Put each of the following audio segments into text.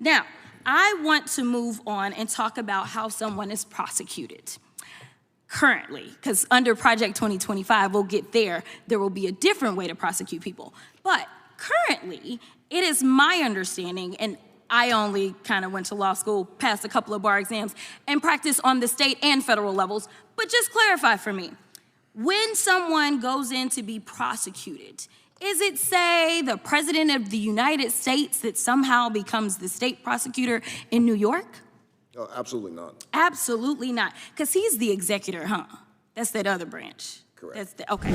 Now, I want to move on and talk about how someone is prosecuted currently, because under Project 2025, we'll get there. There will be a different way to prosecute people. But currently, it is my understanding, and I only kind of went to law school, passed a couple of bar exams, and practiced on the state and federal levels, but just clarify for me, when someone goes in to be prosecuted, is it, say, the President of the United States that somehow becomes the state prosecutor in New York? Oh, absolutely not. Absolutely not, because he's the executor, huh? That's that other branch. Correct. Okay.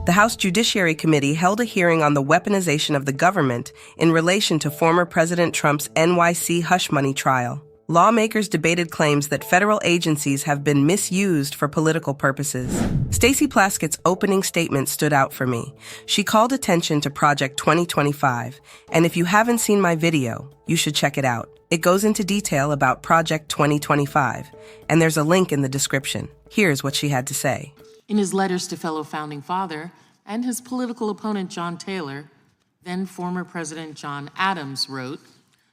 The House Judiciary Committee held a hearing on the weaponization of the government in relation to former President Trump's NYC hush money trial. Lawmakers debated claims that federal agencies have been misused for political purposes. Stacey Plaskett's opening statement stood out for me. She called attention to Project 2025, and if you haven't seen my video, you should check it out. It goes into detail about Project 2025, and there's a link in the description. Here's what she had to say. In his letters to fellow founding father and his political opponent John Taylor, then former President John Adams wrote,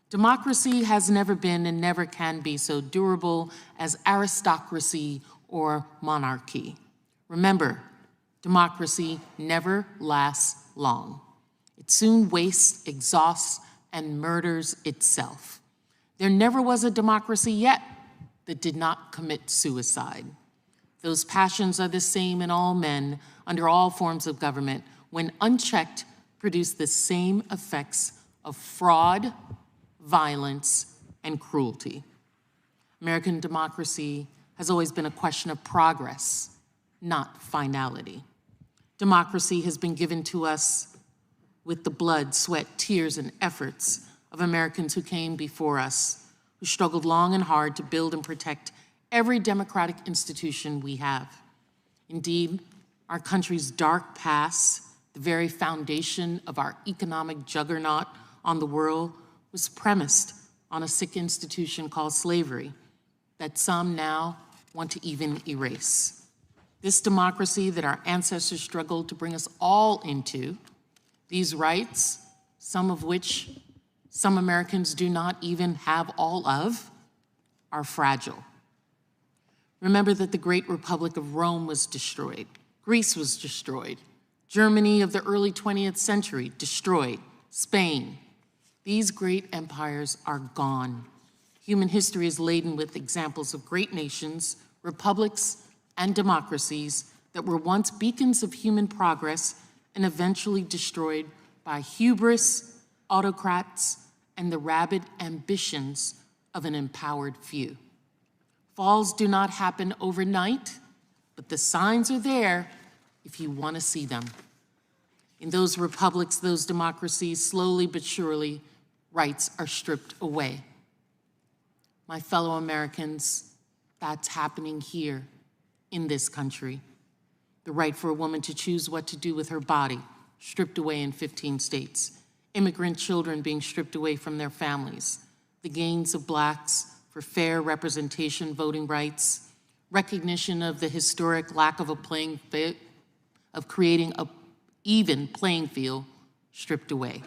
"Democracy has never been and never can be so durable as aristocracy or monarchy. Remember, democracy never lasts long. It soon wastes, exhausts, and murders itself. There never was a democracy yet that did not commit suicide. Those passions are the same in all men under all forms of government, when unchecked, produce the same effects of fraud, violence, and cruelty. American democracy has always been a question of progress, not finality. Democracy has been given to us with the blood, sweat, tears, and efforts of Americans who came before us, who struggled long and hard to build and protect every democratic institution we have. Indeed, our country's dark past, the very foundation of our economic juggernaut on the world, was premised on a sick institution called slavery that some now want to even erase. This democracy that our ancestors struggled to bring us all into, these rights, some of which some Americans do not even have all of, are fragile. Remember that the great Republic of Rome was destroyed. Greece was destroyed. Germany of the early 20th century, destroyed. Spain. These great empires are gone. Human history is laden with examples of great nations, republics, and democracies that were once beacons of human progress and eventually destroyed by hubris, autocrats, and the rabid ambitions of an empowered few. Falls do not happen overnight, but the signs are there if you want to see them. In those republics, those democracies, slowly but surely, rights are stripped away. My fellow Americans, that's happening here in this country. The right for a woman to choose what to do with her body, stripped away in 15 states. Immigrant children being stripped away from their families. The gains of Blacks for fair representation, voting rights, recognition of the historic lack of creating an even playing field, stripped away.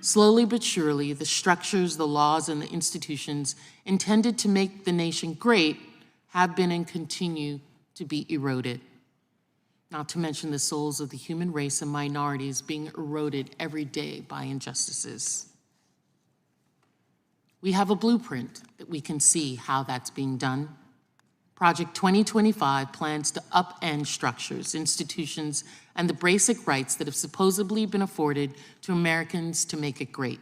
Slowly but surely, the structures, the laws, and the institutions intended to make the nation great have been and continue to be eroded. Not to mention the souls of the human race and minorities being eroded every day by injustices. We have a blueprint that we can see how that's being done. Project 2025 plans to upend structures, institutions, and the basic rights that have supposedly been afforded to Americans to make it great.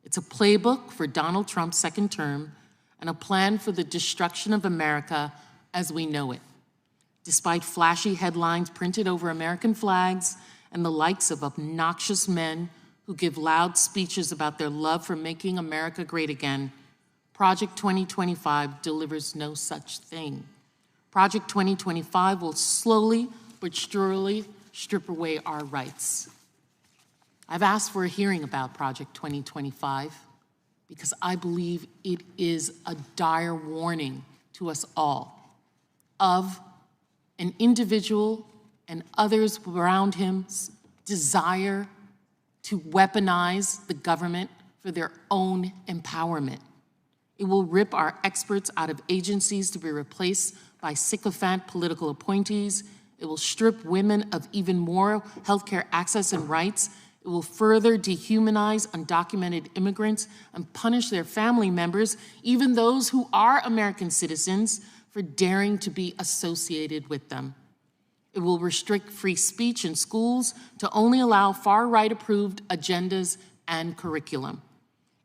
It's a playbook for Donald Trump's second term and a plan for the destruction of America as we know it. Despite flashy headlines printed over American flags and the likes of obnoxious men who give loud speeches about their love for making America great again, Project 2025 delivers no such thing. Project 2025 will slowly but surely strip away our rights. I've asked for a hearing about Project 2025 because I believe it is a dire warning to us all of an individual and others around him's desire to weaponize the government for their own empowerment. It will rip our experts out of agencies to be replaced by sycophant political appointees. It will strip women of even more healthcare access and rights. It will further dehumanize undocumented immigrants and punish their family members, even those who are American citizens, for daring to be associated with them. It will restrict free speech in schools to only allow far-right approved agendas and curriculum.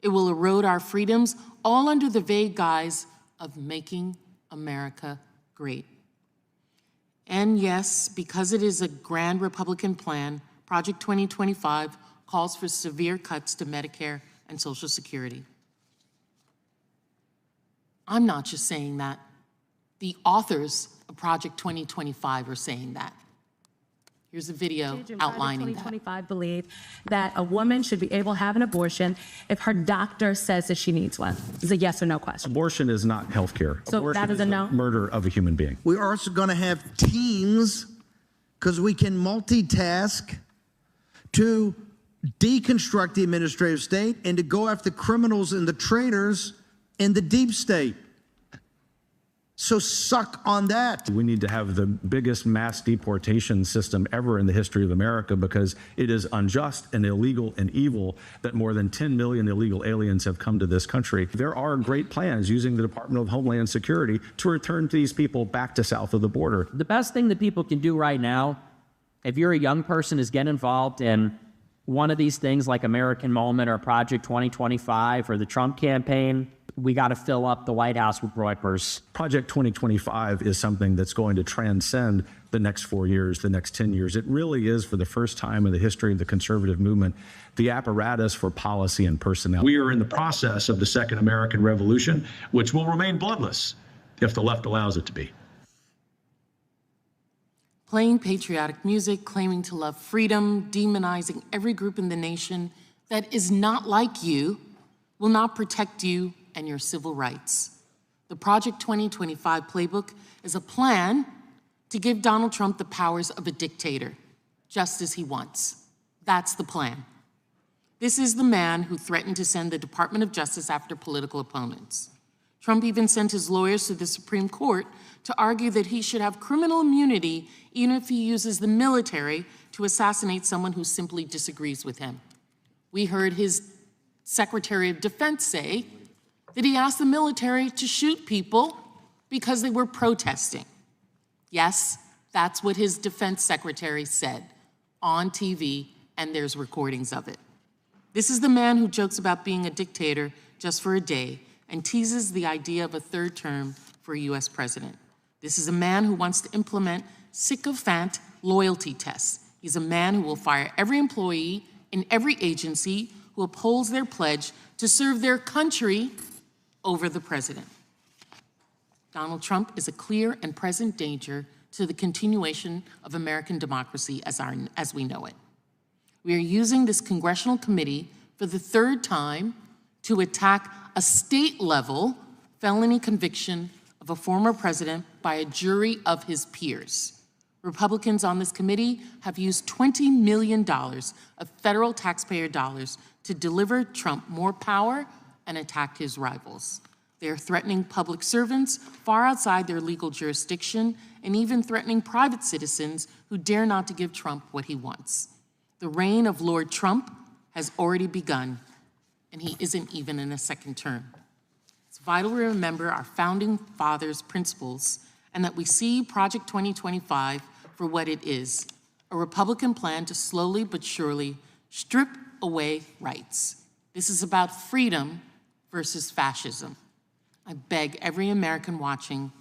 It will erode our freedoms, all under the vague guise of making America great. And yes, because it is a grand Republican plan, Project 2025 calls for severe cuts to Medicare and Social Security. I'm not just saying that. The authors of Project 2025 are saying that. Here's a video outlining that. 2025 believe that a woman should be able to have an abortion if her doctor says that she needs one. It's a yes or no question. Abortion is not health care. So Abortion that is a no? Murder of a human being. We're also going to have teams, because we can multitask, to deconstruct the administrative state and to go after criminals and the traitors in the deep state. So suck on that. We need to have the biggest mass deportation system ever in the history of America, because it is unjust and illegal and evil that more than 10 million illegal aliens have come to this country. There are great plans using the Department of Homeland Security to return these people back to south of the border. The best thing that people can do right now, if you're a young person, is get involved in one of these things like American Moment or Project 2025 or the Trump campaign. We got to fill up the White House with Reuters. Project 2025 is something that's going to transcend the next 4 years, the next 10 years. It really is, for the first time in the history of the conservative movement, the apparatus for policy and personnel. We are in the process of the Second American Revolution, which will remain bloodless if the left allows it to be. Playing patriotic music, claiming to love freedom, demonizing every group in the nation that is not like you, will not protect you and your civil rights. The Project 2025 playbook is a plan to give Donald Trump the powers of a dictator, just as he wants. That's the plan. This is the man who threatened to send the Department of Justice after political opponents. Trump even sent his lawyers to the Supreme Court to argue that he should have criminal immunity even if he uses the military to assassinate someone who simply disagrees with him. We heard his Secretary of Defense say that he asked the military to shoot people because they were protesting. Yes, that's what his defense secretary said on TV, and there's recordings of it. This is the man who jokes about being a dictator just for a day and teases the idea of a third term for a US president. This is a man who wants to implement sycophant loyalty tests. He's a man who will fire every employee in every agency who upholds their pledge to serve their country over the president. Donald Trump is a clear and present danger to the continuation of American democracy as we know it. We are using this congressional committee for the third time to attack a state-level felony conviction of a former president by a jury of his peers. Republicans on this committee have used $20 million of federal taxpayer dollars to deliver Trump more power and attack his rivals. They are threatening public servants far outside their legal jurisdiction and even threatening private citizens who dare not to give Trump what he wants. The reign of Lord Trump has already begun, and he isn't even in a second term. It's vital we remember our founding fathers' principles and that we see Project 2025 for what it is, a Republican plan to slowly but surely strip away rights. This is about freedom versus fascism. I beg every American watching,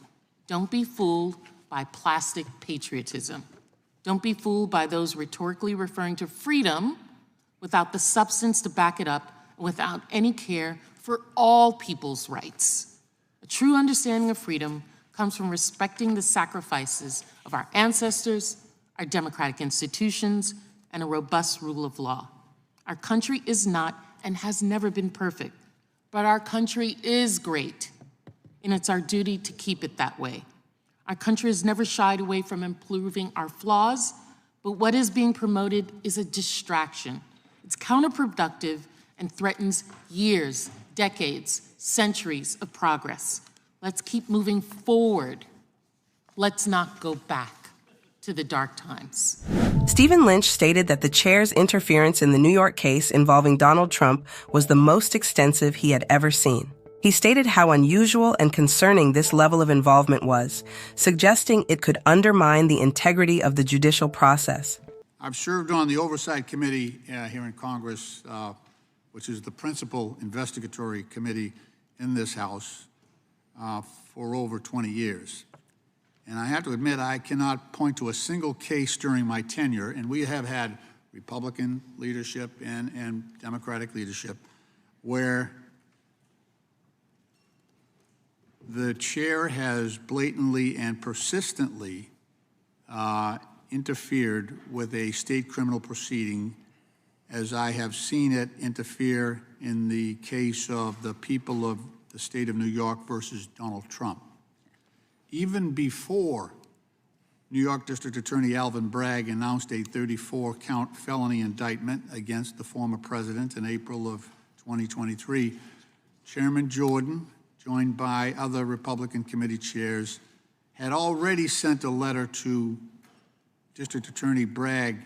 don't be fooled by plastic patriotism. Don't be fooled by those rhetorically referring to freedom without the substance to back it up and without any care for all people's rights. A true understanding of freedom comes from respecting the sacrifices of our ancestors, our democratic institutions, and a robust rule of law. Our country is not and has never been perfect, but our country is great, and it's our duty to keep it that way. Our country has never shied away from improving our flaws, but what is being promoted is a distraction. It's counterproductive and threatens years, decades, centuries of progress. Let's keep moving forward. Let's not go back to the dark times. Stephen Lynch stated that the chair's interference in the New York case involving Donald Trump was the most extensive he had ever seen. He stated how unusual and concerning this level of involvement was, suggesting it could undermine the integrity of the judicial process. I've served on the Oversight Committee here in Congress, which is the principal investigatory committee in this House, for over 20 years. And I have to admit, I cannot point to a single case during my tenure, and we have had Republican leadership and Democratic leadership, where the chair has blatantly and persistently interfered with a state criminal proceeding, as I have seen it interfere in the case of the people of the state of New York versus Donald Trump. Even before New York District Attorney Alvin Bragg announced a 34-count felony indictment against the former president in April of 2023, Chairman Jordan, joined by other Republican committee chairs, had already sent a letter to District Attorney Bragg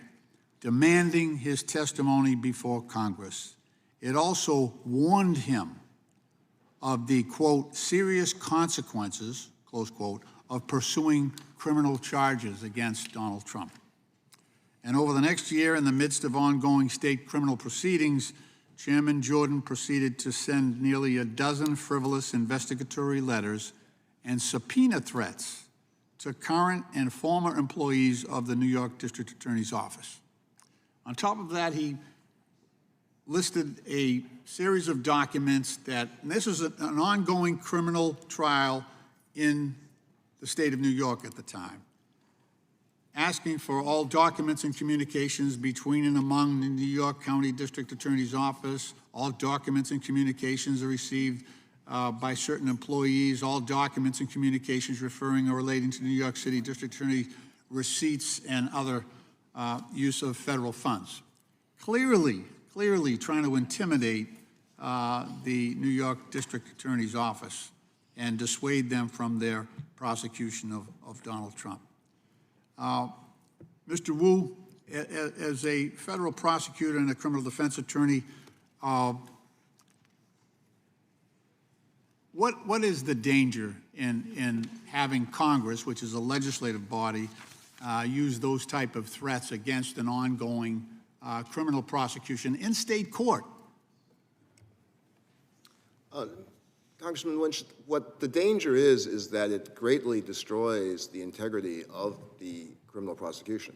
demanding his testimony before Congress. It also warned him of the, quote, serious consequences, close quote, of pursuing criminal charges against Donald Trump. And over the next year, in the midst of ongoing state criminal proceedings, Chairman Jordan proceeded to send nearly a dozen frivolous investigatory letters and subpoena threats to current and former employees of the New York District Attorney's Office. On top of that, he listed a series of documents that, and this is an ongoing criminal trial in the state of New York at the time, asking for all documents and communications between and among the New York County District Attorney's Office, all documents and communications are received by certain employees, all documents and communications referring or relating to New York City District Attorney receipts and other use of federal funds. Clearly trying to intimidate the New York District Attorney's Office and dissuade them from their prosecution of Donald Trump. Mr. Wu, as a federal prosecutor and a criminal defense attorney, what is the danger in having Congress, which is a legislative body, use those type of threats against an ongoing criminal prosecution in state court? Congressman Lynch, what the danger is that it greatly destroys the integrity of the criminal prosecution.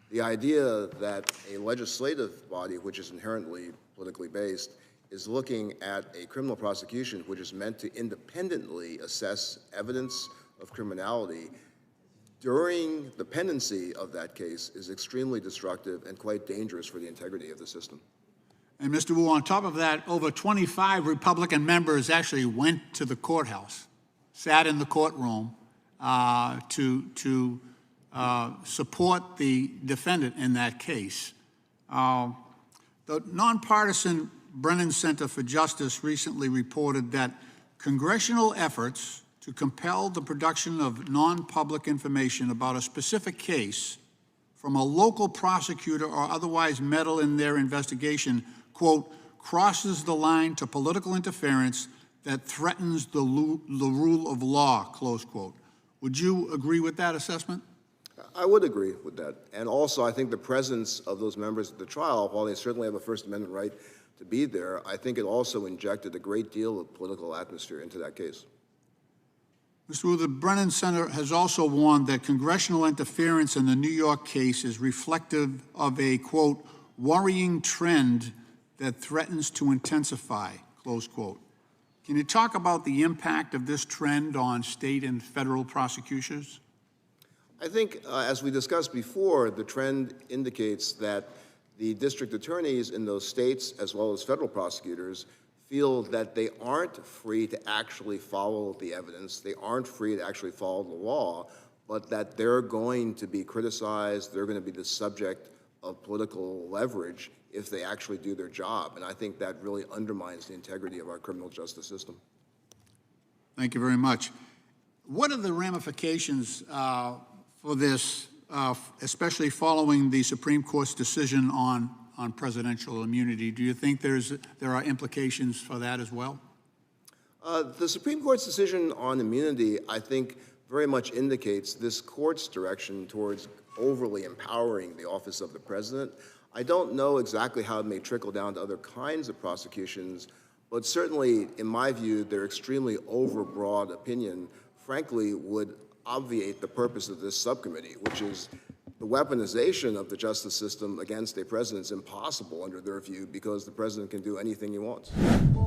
The idea that a legislative body, which is inherently politically based, is looking at a criminal prosecution which is meant to independently assess evidence of criminality during the pendency of that case is extremely destructive and quite dangerous for the integrity of the system. And Mr. Wu, on top of that, over 25 Republican members actually went to the courthouse, sat in the courtroom to support the defendant in that case. The nonpartisan Brennan Center for Justice recently reported that congressional efforts to compel the production of non-public information about a specific case from a local prosecutor or otherwise meddle in their investigation, quote, crosses the line to political interference that threatens the rule of law, close quote. Would you agree with that assessment? I would agree with that. And also, I think the presence of those members at the trial, while they certainly have a First Amendment right to be there, I think it also injected a great deal of political atmosphere into that case. Mr. Wu, the Brennan Center has also warned that congressional interference in the New York case is reflective of a, quote, worrying trend that threatens to intensify, close quote. Can you talk about the impact of this trend on state and federal prosecutions? I think, as we discussed before, the trend indicates that the district attorneys in those states, as well as federal prosecutors, feel that they aren't free to actually follow the evidence, they aren't free to actually follow the law, but that they're going to be criticized, they're going to be the subject of political leverage if they actually do their job. And I think that really undermines the integrity of our criminal justice system. Thank you very much. What are the ramifications for this, especially following the Supreme Court's decision on presidential immunity? Do you think there are implications for that as well? The Supreme Court's decision on immunity, I think, very much indicates this court's direction towards overly empowering the office of the president. I don't know exactly how it may trickle down to other kinds of prosecutions, but certainly, in my view, their extremely overbroad opinion, frankly, would obviate the purpose of this subcommittee, which is the weaponization of the justice system against a president is impossible under their view because the president can do anything he wants.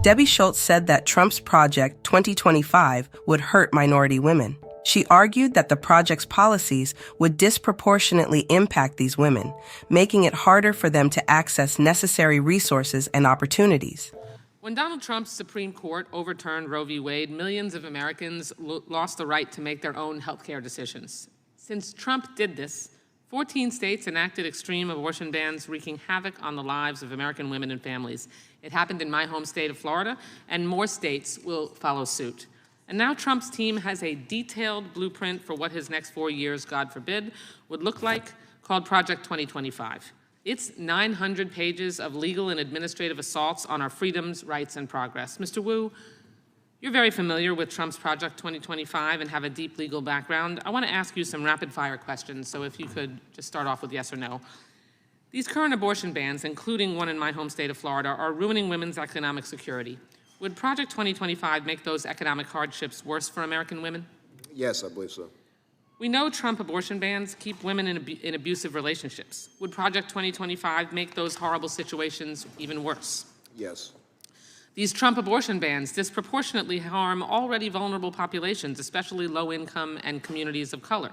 Debbie Schultz said that Trump's Project 2025 would hurt minority women. She argued that the project's policies would disproportionately impact these women, making it harder for them to access necessary resources and opportunities. When Donald Trump's Supreme Court overturned Roe v. Wade, millions of Americans lost the right to make their own health care decisions. Since Trump did this, 14 states enacted extreme abortion bans, wreaking havoc on the lives of American women and families. It happened in my home state of Florida, and more states will follow suit. And now Trump's team has a detailed blueprint for what his next 4 years, God forbid, would look like, called Project 2025. It's 900 pages of legal and administrative assaults on our freedoms, rights, and progress. Mr. Wu, you're very familiar with Trump's Project 2025 and have a deep legal background. I want to ask you some rapid-fire questions, so if you could just start off with yes or no. These current abortion bans, including one in my home state of Florida, are ruining women's economic security. Would Project 2025 make those economic hardships worse for American women? Yes, I believe so. We know Trump abortion bans keep women in abusive relationships. Would Project 2025 make those horrible situations even worse? Yes. These Trump abortion bans disproportionately harm already vulnerable populations, especially low-income and communities of color.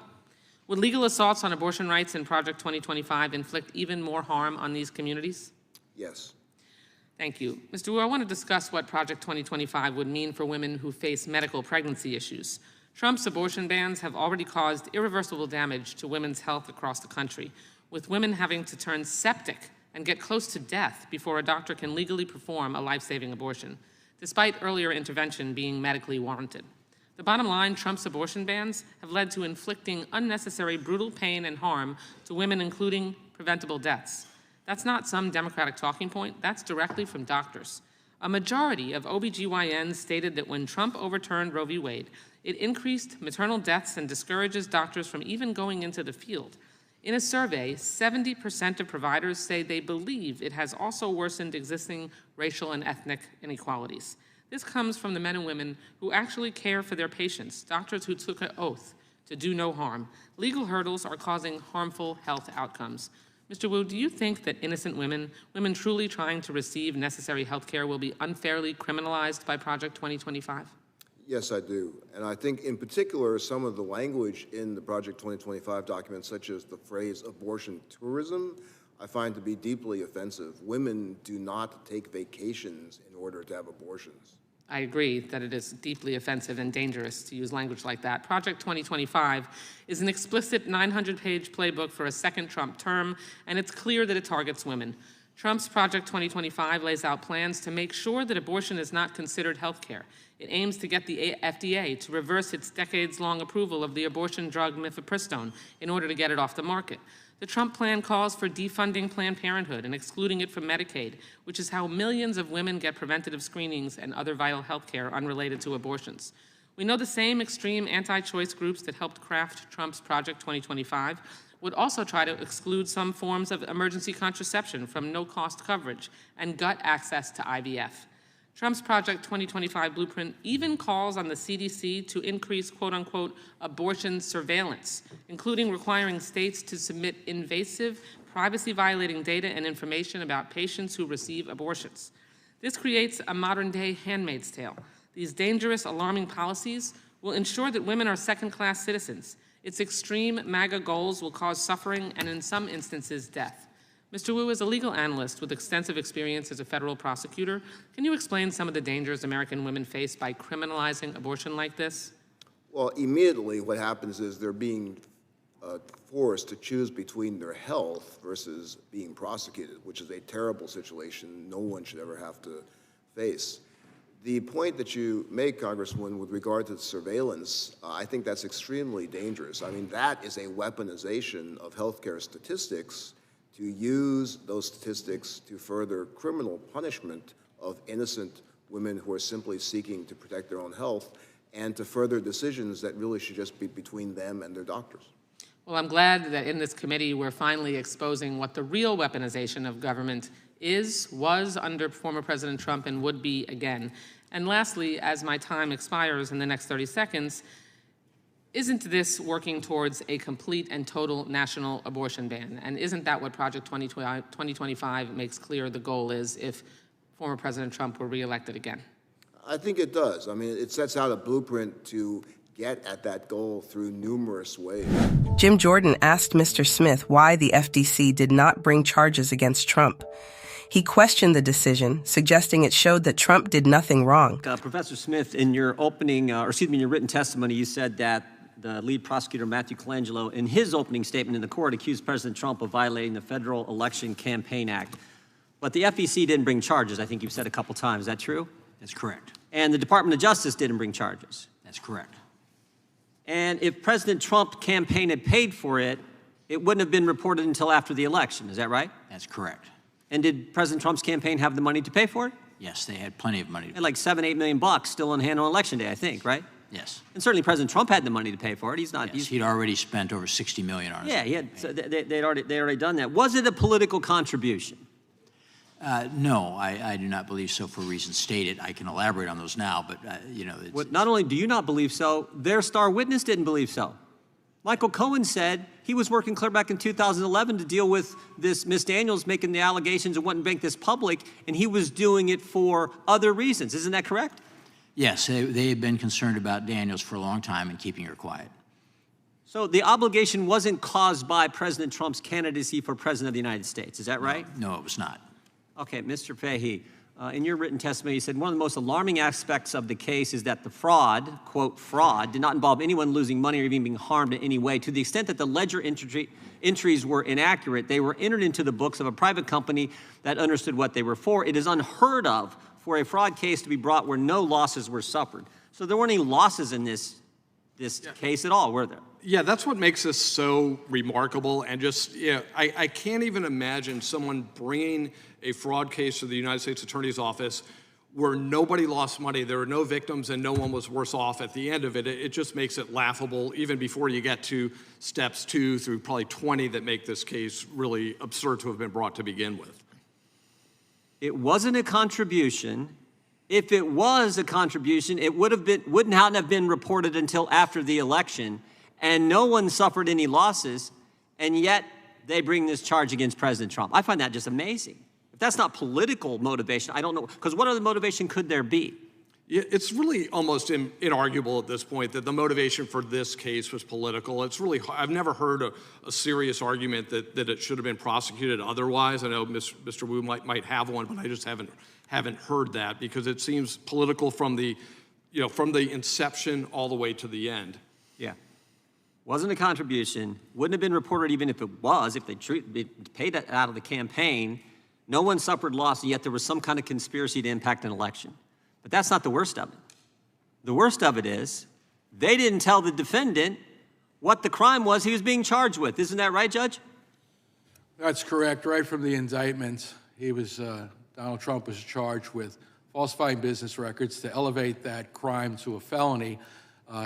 Would legal assaults on abortion rights in Project 2025 inflict even more harm on these communities? Yes. Thank you. Mr. Wu, I want to discuss what Project 2025 would mean for women who face medical pregnancy issues. Trump's abortion bans have already caused irreversible damage to women's health across the country, with women having to turn septic and get close to death before a doctor can legally perform a life-saving abortion, despite earlier intervention being medically warranted. The bottom line, Trump's abortion bans have led to inflicting unnecessary brutal pain and harm to women, including preventable deaths. That's not some Democratic talking point, that's directly from doctors. A majority of OBGYNs stated that when Trump overturned Roe v. Wade, it increased maternal deaths and discourages doctors from even going into the field. In a survey, 70% of providers say they believe it has also worsened existing racial and ethnic inequalities. This comes from the men and women who actually care for their patients, doctors who took an oath to do no harm. Legal hurdles are causing harmful health outcomes. Mr. Wu, do you think that innocent women truly trying to receive necessary health care will be unfairly criminalized by Project 2025? Yes, I do. And I think in particular, some of the language in the Project 2025 document, such as the phrase abortion tourism, I find to be deeply offensive. Women do not take vacations in order to have abortions. I agree that it is deeply offensive and dangerous to use language like that. Project 2025 is an explicit 900-page playbook for a second Trump term, and it's clear that it targets women. Trump's Project 2025 lays out plans to make sure that abortion is not considered health care. It aims to get the FDA to reverse its decades-long approval of the abortion drug mifepristone in order to get it off the market. The Trump plan calls for defunding Planned Parenthood and excluding it from Medicaid, which is how millions of women get preventative screenings and other vital health care unrelated to abortions. We know the same extreme anti-choice groups that helped craft Trump's Project 2025 would also try to exclude some forms of emergency contraception from no-cost coverage and gut access to IVF. Trump's Project 2025 blueprint even calls on the CDC to increase, quote-unquote, abortion surveillance, including requiring states to submit invasive, privacy-violating data and information about patients who receive abortions. This creates a modern-day Handmaid's Tale. These dangerous, alarming policies will ensure that women are second-class citizens. Its extreme MAGA goals will cause suffering and, in some instances, death. Mr. Wu is a legal analyst with extensive experience as a federal prosecutor. Can you explain some of the dangers American women face by criminalizing abortion like this? Well, immediately what happens is they're being forced to choose between their health versus being prosecuted, which is a terrible situation no one should ever have to face. The point that you make, Congresswoman, with regard to surveillance, I think that's extremely dangerous. I mean, that is a weaponization of healthcare statistics to use those statistics to further criminal punishment of innocent women who are simply seeking to protect their own health and to further decisions that really should just be between them and their doctors. Well, I'm glad that in this committee we're finally exposing what the real weaponization of government was under former President Trump, and would be again. And lastly, as my time expires in the next 30 seconds, isn't this working towards a complete and total national abortion ban? And isn't that what Project 2025 makes clear the goal is if former President Trump were reelected again? I think it does. I mean, it sets out a blueprint to get at that goal through numerous ways. Jim Jordan asked Mr. Smith why the FDC did not bring charges against Trump. He questioned the decision, suggesting it showed that Trump did nothing wrong. Professor Smith, in your in your written testimony, you said that the lead prosecutor, Matthew Colangelo, in his opening statement in the court, accused President Trump of violating the Federal Election Campaign Act. But the FEC didn't bring charges, I think you've said a couple times. Is that true? That's correct. And the Department of Justice didn't bring charges. That's correct. And if President Trump's campaign had paid for it, it wouldn't have been reported until after the election. Is that right? That's correct. And did President Trump's campaign have the money to pay for it? Yes, they had plenty of money. They had like $7-8 million still on hand on election day, I think, right? Yes. And certainly President Trump had the money to pay for it. He's not. Yes, he'd already spent over $60 million on it. Yeah, he had. So they'd already done that. Was it a political contribution? No, I do not believe so for reasons stated. I can elaborate on those now, but you know. Not only do you not believe so, their star witness didn't believe so. Michael Cohen said he was working clear back in 2011 to deal with this Miss Daniels making the allegations and wouldn't make this public, and he was doing it for other reasons. Isn't that correct? Yes, they had been concerned about Daniels for a long time and keeping her quiet. So the obligation wasn't caused by President Trump's candidacy for President of the United States. Is that right? No, it was not. Okay, Mr. Fahey, in your written testimony, you said one of the most alarming aspects of the case is that the fraud, quote, fraud, did not involve anyone losing money or even being harmed in any way. To the extent that the ledger entries were inaccurate, they were entered into the books of a private company that understood what they were for. It is unheard of for a fraud case to be brought where no losses were suffered. So there weren't any losses in this case at all, were there? Yeah, that's what makes this so remarkable. And just, I can't even imagine someone bringing a fraud case to the United States Attorney's Office where nobody lost money, there were no victims, and no one was worse off at the end of it. It just makes it laughable, even before you get to steps 2 through probably 20 that make this case really absurd to have been brought to begin with. It wasn't a contribution. If it was a contribution, it wouldn't have been reported until after the election, and no one suffered any losses, and yet they bring this charge against President Trump. I find that just amazing. If that's not political motivation, I don't know, because what other motivation could there be? Yeah, it's really almost inarguable at this point that the motivation for this case was political. It's really, I've never heard a serious argument that it should have been prosecuted otherwise. I know Mr. Wu might have one, but I just haven't heard that, because it seems political from the inception all the way to the end. Yeah. Wasn't a contribution, wouldn't have been reported even if it was, if they paid it out of the campaign. No one suffered loss, and yet there was some kind of conspiracy to impact an election. But that's not the worst of it. The worst of it is they didn't tell the defendant what the crime was he was being charged with. Isn't that right, Judge? That's correct. Right from the indictment, Donald Trump was charged with falsifying business records. To elevate that crime to a felony,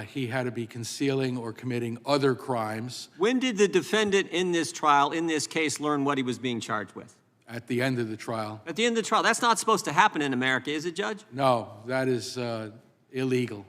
he had to be concealing or committing other crimes. When did the defendant in this trial, in this case, learn what he was being charged with? At the end of the trial. At the end of the trial. That's not supposed to happen in America, is it, Judge? No, that is illegal.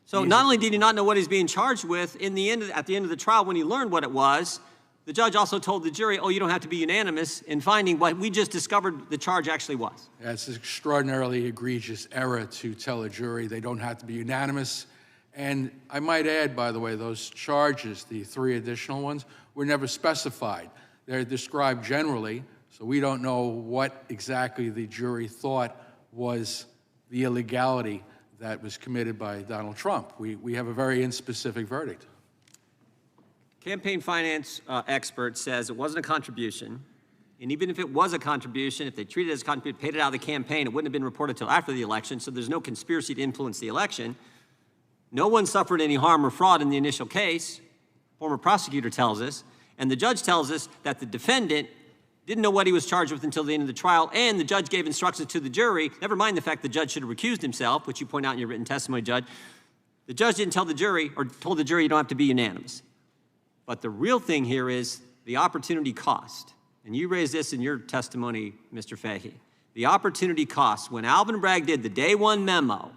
So not only did he not know what he's being charged with, at the end of the trial, when he learned what it was, the judge also told the jury, oh, you don't have to be unanimous in finding what we just discovered the charge actually was. That's an extraordinarily egregious error to tell a jury they don't have to be unanimous. And I might add, by the way, those charges, the 3 additional ones, were never specified. They're described generally, so we don't know what exactly the jury thought was the illegality that was committed by Donald Trump. We have a very inspecific verdict. Campaign finance expert says it wasn't a contribution. And even if it was a contribution, if they treated it as a contribution, paid it out of the campaign, it wouldn't have been reported until after the election, so there's no conspiracy to influence the election. No one suffered any harm or fraud in the initial case, former prosecutor tells us, and the judge tells us that the defendant didn't know what he was charged with until the end of the trial, and the judge gave instructions to the jury, never mind the fact the judge should have recused himself, which you point out in your written testimony, Judge. The judge didn't tell the jury, or told the jury you don't have to be unanimous. But the real thing here is the opportunity cost. And you raised this in your testimony, Mr. Fahey. The opportunity cost. When Alvin Bragg did the day one memo,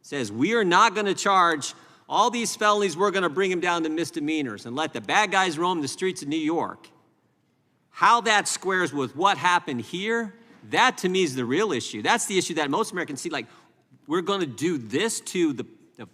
says we are not going to charge all these felonies, we're going to bring them down to misdemeanors and let the bad guys roam the streets of New York. How that squares with what happened here, that to me is the real issue. That's the issue that most Americans see, like, we're going to do this to the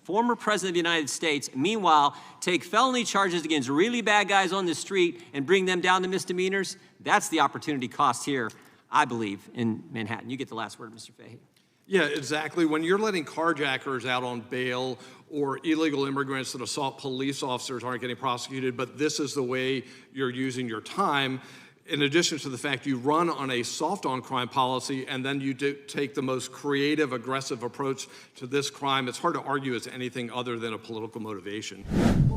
former president of the United States, meanwhile, take felony charges against really bad guys on the street and bring them down to misdemeanors. That's the opportunity cost here, I believe, in Manhattan. You get the last word, Mr. Fahey. Yeah, exactly. When you're letting carjackers out on bail or illegal immigrants that assault police officers aren't getting prosecuted, but this is the way you're using your time, in addition to the fact you run on a soft on crime policy and then you take the most creative, aggressive approach to this crime, it's hard to argue it's anything other than a political motivation.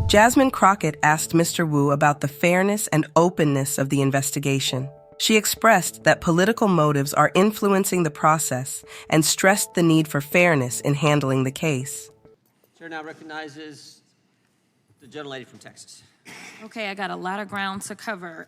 Jasmine Crockett asked Mr. Wu about the fairness and openness of the investigation. She expressed that political motives are influencing the process and stressed the need for fairness in handling the case. Chair now recognizes the gentlelady from Texas. Okay, I got a lot of ground to cover.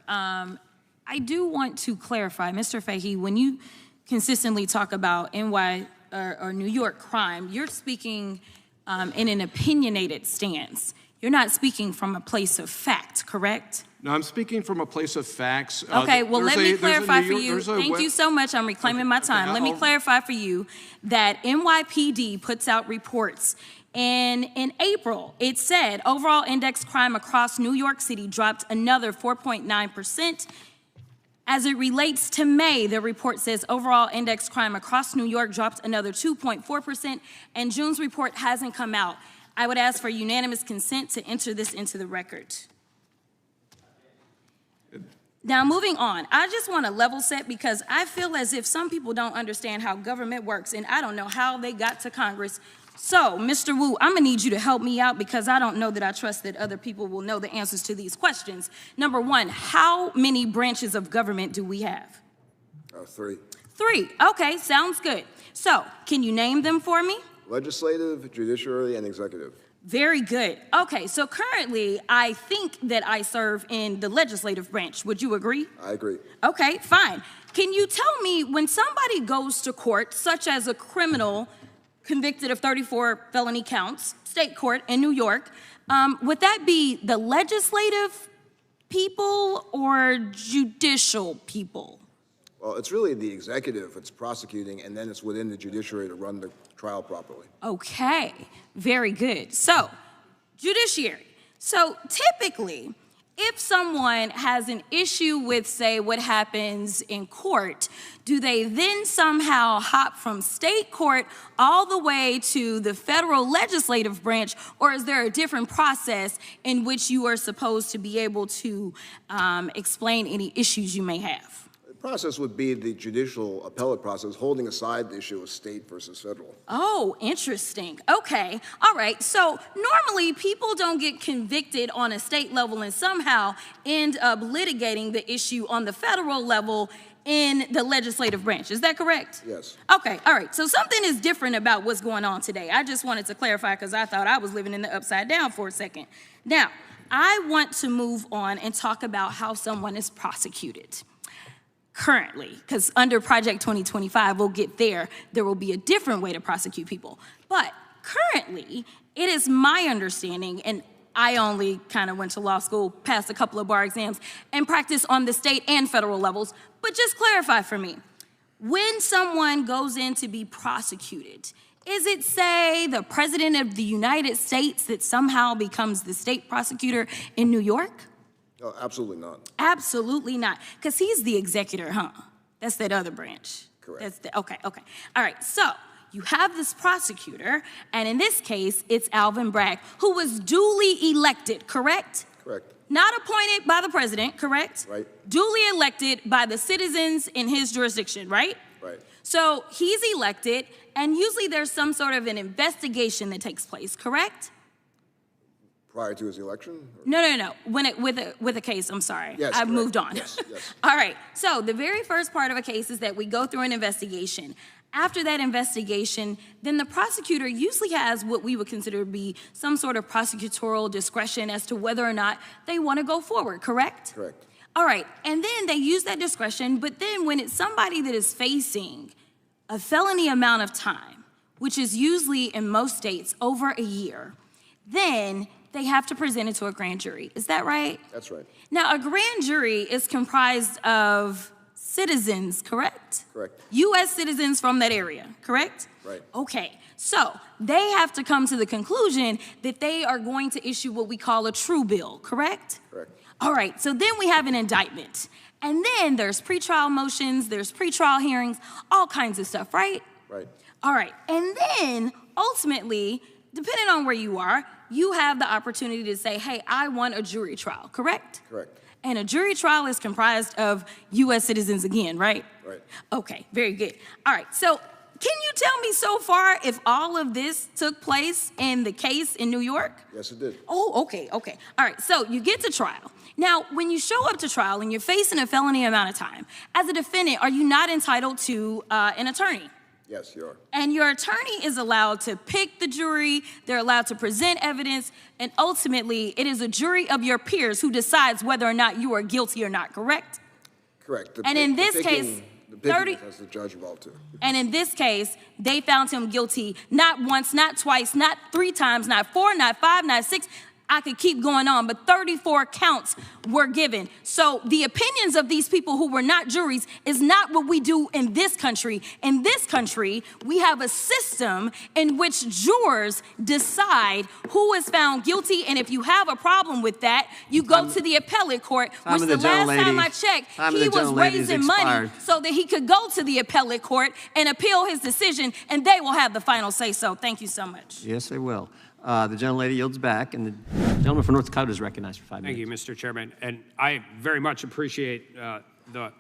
I do want to clarify, Mr. Fahey, when you consistently talk about NY or New York crime, you're speaking in an opinionated stance. You're not speaking from a place of fact, correct? No, I'm speaking from a place of facts. Okay, well, let me clarify for you. Thank you so much. I'm reclaiming my time. Let me clarify for you that NYPD puts out reports. And in April, it said overall index crime across New York City dropped another 4.9%. As it relates to May, the report says overall index crime across New York dropped another 2.4%, and June's report hasn't come out. I would ask for unanimous consent to enter this into the record. Now, moving on, I just want to level set because I feel as if some people don't understand how government works, and I don't know how they got to Congress. So, Mr. Wu, I'm gonna need you to help me out because I don't know that I trust that other people will know the answers to these questions. Number one, how many branches of government do we have? 3. 3, okay, sounds good. So, can you name them for me? Legislative, judiciary, and executive. Very good. Okay, so currently, I think that I serve in the legislative branch. Would you agree? I agree. Okay, fine. Can you tell me when somebody goes to court, such as a criminal convicted of 34 felony counts, state court in New York, would that be the legislative people or judicial people? Well, it's really the executive that's prosecuting, and then it's within the judiciary to run the trial properly. Okay, very good. So, judiciary. So typically, if someone has an issue with, say, what happens in court, do they then somehow hop from state court all the way to the federal legislative branch, or is there a different process in which you are supposed to be able to explain any issues you may have? The process would be the judicial appellate process, holding aside the issue of state versus federal. Oh, interesting. Okay. All right. So normally people don't get convicted on a state level and somehow end up litigating the issue on the federal level in the legislative branch. Is that correct? Yes. Okay. All right. So something is different about what's going on today. I just wanted to clarify because I thought I was living in the upside down for a second. Now, I want to move on and talk about how someone is prosecuted. Currently, because under Project 2025, we'll get there, there will be a different way to prosecute people. But currently, it is my understanding, and I only kind of went to law school, passed a couple of bar exams, and practiced on the state and federal levels, but just clarify for me, when someone goes in to be prosecuted, is it, say, the President of the United States that somehow becomes the state prosecutor in New York? Oh, absolutely not. Absolutely not, because he's the executor, huh? That's that other branch. Correct. Okay. All right, so you have this prosecutor, and in this case, it's Alvin Bragg, who was duly elected, correct? Correct. not appointed by the president, correct? Right. Duly elected by the citizens in his jurisdiction, right? Right. So he's elected, and usually there's some sort of an investigation that takes place, correct? Prior to his election? No. With a case, I'm sorry. Yes, I've correct. moved on. Yes, yes. All right. So the very first part of a case is that we go through an investigation. After that investigation, then the prosecutor usually has what we would consider to be some sort of prosecutorial discretion as to whether or not they want to go forward, correct? Correct. All right. And then they use that discretion, but then when it's somebody that is facing a felony amount of time, which is usually in most states over a year, then they have to present it to a grand jury. Is that right? That's right. Now, a grand jury is comprised of citizens, correct? Correct. U.S. citizens from that area, correct? Right. Okay, so they have to come to the conclusion that they are going to issue what we call a true bill, correct? Correct. All right, so then we have an indictment. And then there's pretrial motions, there's pretrial hearings, all kinds of stuff, right? Right. All right, and then ultimately, depending on where you are, you have the opportunity to say, hey, I want a jury trial, correct? Correct. And a jury trial is comprised of U.S. citizens again, right? Right. Okay, very good. All right, so can you tell me so far if all of this took place in the case in New York? Yes, it did. Oh, okay. All right, so you get to trial. Now, when you show up to trial and you're facing a felony amount of time, as a defendant, are you not entitled to an attorney? Yes, you are. And your attorney is allowed to pick the jury, they're allowed to present evidence, and ultimately, it is a jury of your peers who decides whether or not you are guilty or not, correct? Correct. And in this case, the picking has the judge involved too. And in this case, they found him guilty not once, not twice, not 3 times, not 4, not 5, not 6. I could keep going on, but 34 counts were given. So the opinions of these people who were not juries is not what we do in this country. In this country, we have a system in which jurors decide who is found guilty, and if you have a problem with that, you go to the appellate court, which the last time I checked, he was raising money so that he could go to the appellate court and appeal his decision, and they will have the final say so. Thank you so much. Yes, they will. The gentlelady yields back, and the gentleman from North Dakota is recognized for 5 minutes. Thank you, Mr. Chairman. And I very much appreciate the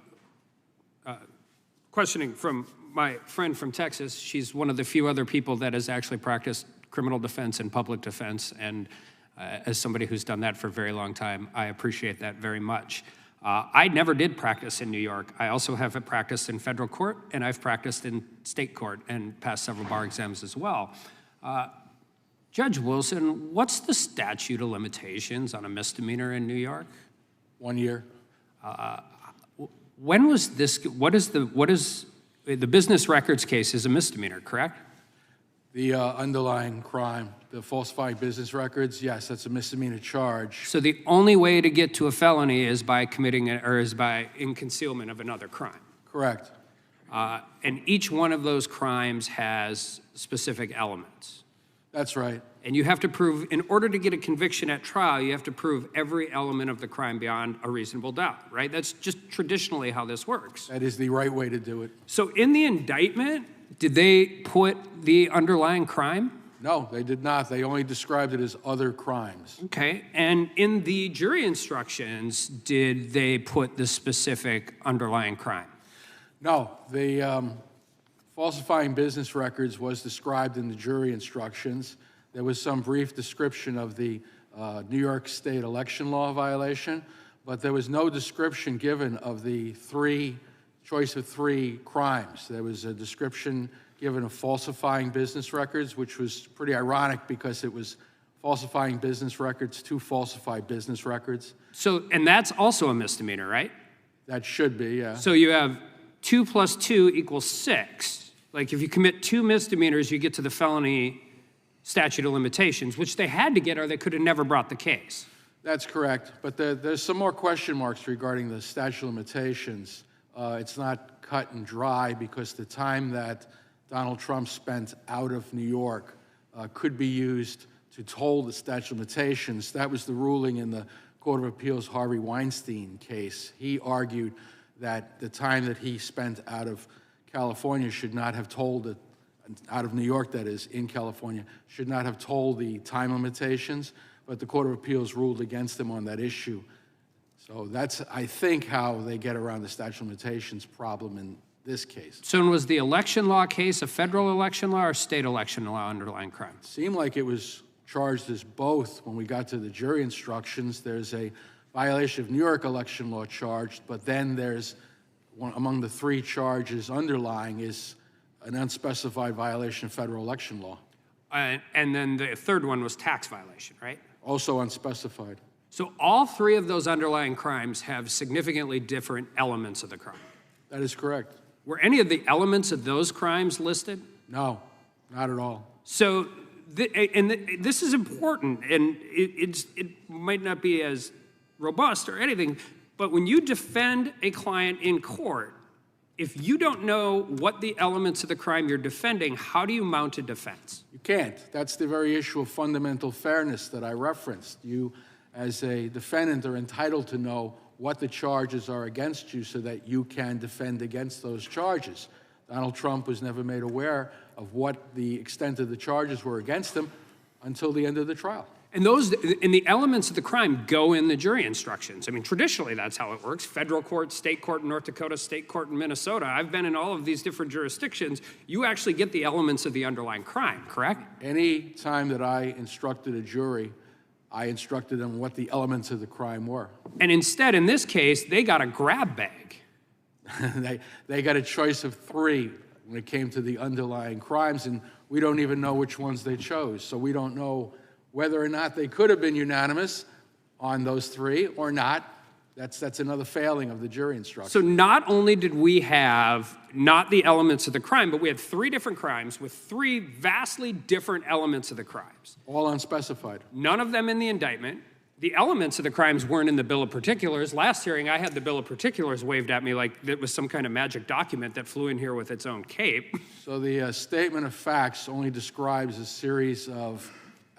questioning from my friend from Texas. She's one of the few other people that has actually practiced criminal defense and public defense, and as somebody who's done that for a very long time, I appreciate that very much. I never did practice in New York. I also have practiced in federal court, and I've practiced in state court and passed several bar exams as well. Judge Wilson, what's the statute of limitations on a misdemeanor in New York? 1 year. When was this, the business records case is a misdemeanor, correct? The underlying crime, the falsifying business records, yes, that's a misdemeanor charge. So the only way to get to a felony is by committing it, or is by in concealment of another crime? Correct. And each one of those crimes has specific elements. That's right. And you have to prove, in order to get a conviction at trial, you have to prove every element of the crime beyond a reasonable doubt, right? That's just traditionally how this works. That is the right way to do it. So in the indictment, did they put the underlying crime? No, they did not. They only described it as other crimes. Okay, and in the jury instructions, did they put the specific underlying crime? No, the falsifying business records was described in the jury instructions. There was some brief description of the New York State election law violation, but there was no description given of the choice of 3 crimes. There was a description given of falsifying business records, which was pretty ironic because it was falsifying business records to falsify business records. So, and that's also a misdemeanor, right? That should be, yeah. So you have 2 + 2 = 6. Like if you commit 2 misdemeanors, you get to the felony statute of limitations, which they had to get or they could have never brought the case. That's correct, but there's some more question marks regarding the statute of limitations. It's not cut and dry because the time that Donald Trump spent out of New York could be used to toll the statute of limitations. That was the ruling in the Court of Appeals Harvey Weinstein case. He argued that the time that he spent out of California should not have told out of New York, that is, in California, should not have told the time limitations. but the Court of Appeals ruled against them on that issue. So that's, I think, how they get around the statute of limitations problem in this case. So was the election law case a federal election law or state election law underlying crime? It seemed like it was charged as both. When we got to the jury instructions, there's a violation of New York election law charged, but then there's one among the three charges underlying is an unspecified violation of federal election law. And then the third one was tax violation, right? Also unspecified. So all three of those underlying crimes have significantly different elements of the crime. That is correct. Were any of the elements of those crimes listed? No, not at all. So, this is important, and it might not be as robust or anything, but when you defend a client in court, if you don't know what the elements of the crime you're defending, how do you mount a defense? You can't. That's the very issue of fundamental fairness that I referenced. You, as a defendant, are entitled to know what the charges are against you so that you can defend against those charges. Donald Trump was never made aware of what the extent of the charges were against him until the end of the trial. And the elements of the crime go in the jury instructions. I mean, traditionally, that's how it works. Federal court, state court in North Dakota, state court in Minnesota. I've been in all of these different jurisdictions. You actually get the elements of the underlying crime, correct? Any time that I instructed a jury, I instructed them what the elements of the crime were. And instead, in this case, they got a grab bag. They got a choice of three when it came to the underlying crimes, and we don't even know which ones they chose. So we don't know whether or not they could have been unanimous on those three or not. That's another failing of the jury instruction. So not only did we have not the elements of the crime, but we had three different crimes with three vastly different elements of the crimes. All unspecified. None of them in the indictment. The elements of the crimes weren't in the bill of particulars. Last hearing, I had the bill of particulars waved at me like it was some kind of magic document that flew in here with its own cape. So the statement of facts only describes a series of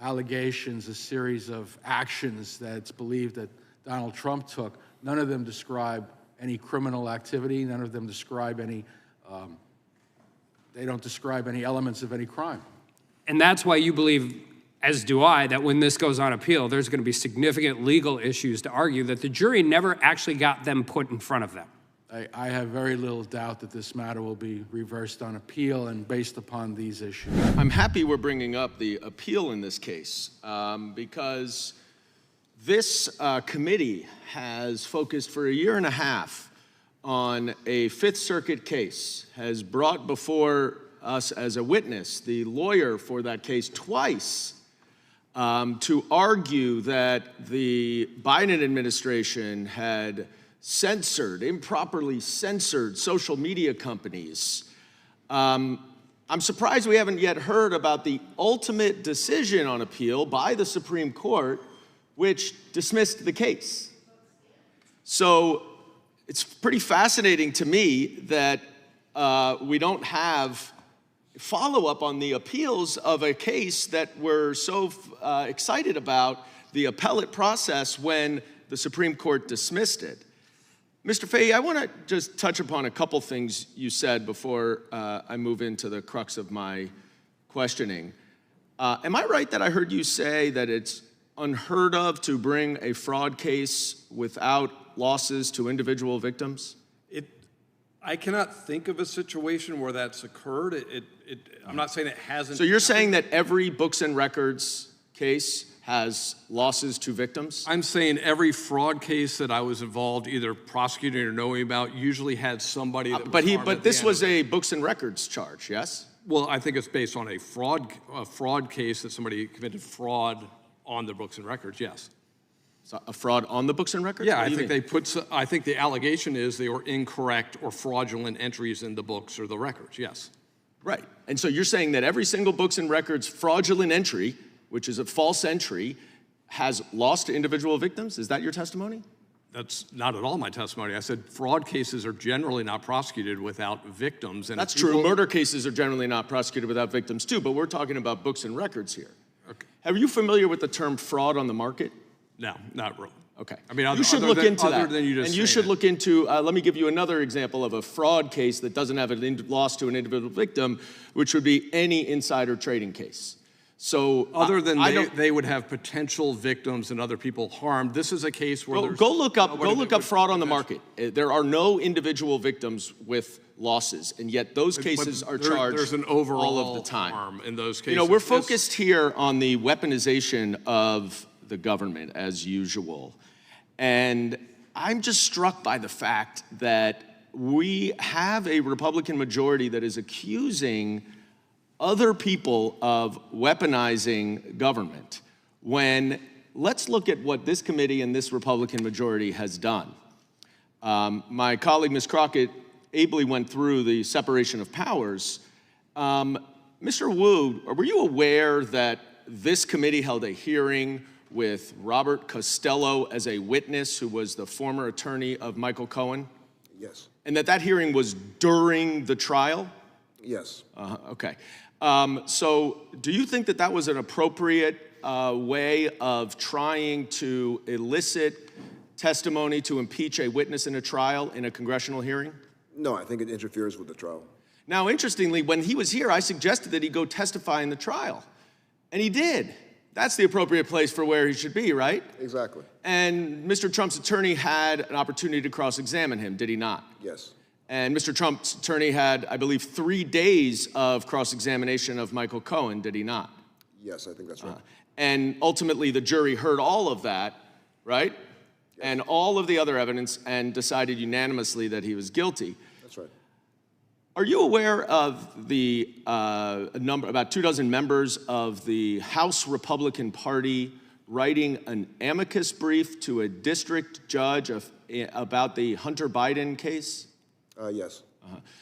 allegations, a series of actions that it's believed that Donald Trump took. None of them describe any criminal activity. None of them describe any, they don't describe any elements of any crime. And that's why you believe, as do I, that when this goes on appeal, there's going to be significant legal issues to argue that the jury never actually got them put in front of them. I have very little doubt that this matter will be reversed on appeal and based upon these issues. I'm happy we're bringing up the appeal in this case because this committee has focused for a year and a half on a Fifth Circuit case, has brought before us as a witness the lawyer for that case twice to argue that the Biden administration had improperly censored social media companies. I'm surprised we haven't yet heard about the ultimate decision on appeal by the Supreme Court, which dismissed the case. So it's pretty fascinating to me that we don't have follow-up on the appeals of a case that we're so excited about, the appellate process, when the Supreme Court dismissed it. Mr. Fahey, I want to just touch upon a couple things you said before I move into the crux of my questioning. Am I right that I heard you say that it's unheard of to bring a fraud case without losses to individual victims? I cannot think of a situation where that's occurred. I'm not saying it hasn't. So you're saying that every books and records case has losses to victims? I'm saying every fraud case that I was involved, either prosecuting or knowing about, usually had somebody that was harmed. But this was a books and records charge, yes? Well, I think it's based on a fraud case that somebody committed fraud on the books and records, yes. So a fraud on the books and records? Yeah, I think the allegation is they were incorrect or fraudulent entries in the books or the records, yes. Right, and so you're saying that every single books and records fraudulent entry, which is a false entry, has lost to individual victims? Is that your testimony? That's not at all my testimony. I said fraud cases are generally not prosecuted without victims. And that's true. Murder cases are generally not prosecuted without victims too, but we're talking about books and records here. Okay. Are you familiar with the term fraud on the market? No, not really. Okay. I mean, you should look into that. Other than you just and you should look into, let me give you another example of a fraud case that doesn't have a loss to an individual victim, which would be any insider trading case. So other than they would have potential victims and other people harmed, this is a case where go look up fraud on the market. There are no individual victims with losses, and yet those cases are charged there's an overall all of the time. harm in those cases. You know, we're focused here on the weaponization of the government as usual, and I'm just struck by the fact that we have a Republican majority that is accusing other people of weaponizing government, when let's look at what this committee and this Republican majority has done. My colleague, Ms. Crockett, ably went through the separation of powers. Mr. Wu, were you aware that this committee held a hearing with Robert Costello as a witness, who was the former attorney of Michael Cohen? Yes. And that hearing was during the trial? Yes. Okay. So do you think that was an appropriate way of trying to elicit testimony to impeach a witness in a trial in a congressional hearing? No, I think it interferes with the trial. Now, interestingly, when he was here, I suggested that he go testify in the trial, and he did. That's the appropriate place for where he should be, right? Exactly. And Mr. Trump's attorney had an opportunity to cross-examine him, did he not? Yes. And Mr. Trump's attorney had, I believe, 3 days of cross-examination of Michael Cohen, did he not? Yes, I think that's right. And ultimately, the jury heard all of that, right? Yes. And all of the other evidence, and decided unanimously that he was guilty. That's right. Are you aware of the about 24 members of the House Republican Party writing an amicus brief to a district judge about the Hunter Biden case? Yes.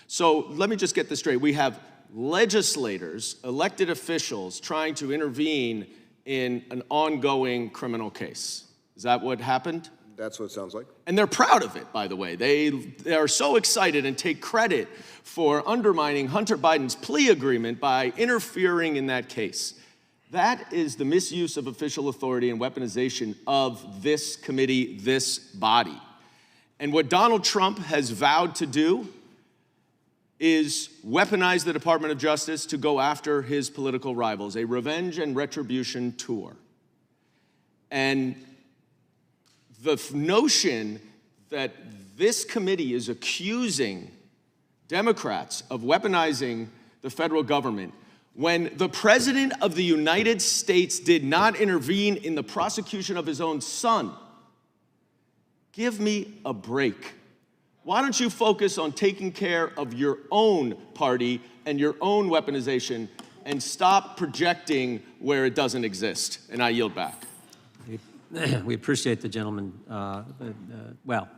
So let me just get this straight. We have legislators, elected officials, trying to intervene in an ongoing criminal case. Is that what happened? That's what it sounds like. And they're proud of it, by the way. They are so excited and take credit for undermining Hunter Biden's plea agreement by interfering in that case. That is the misuse of official authority and weaponization of this committee, this body. And what Donald Trump has vowed to do is weaponize the Department of Justice to go after his political rivals, a revenge and retribution tour. And the notion that this committee is accusing Democrats of weaponizing the federal government when the President of the United States did not intervene in the prosecution of his own son. Give me a break. Why don't you focus on taking care of your own party and your own weaponization and stop projecting where it doesn't exist? And I yield back. We appreciate the gentleman. Well,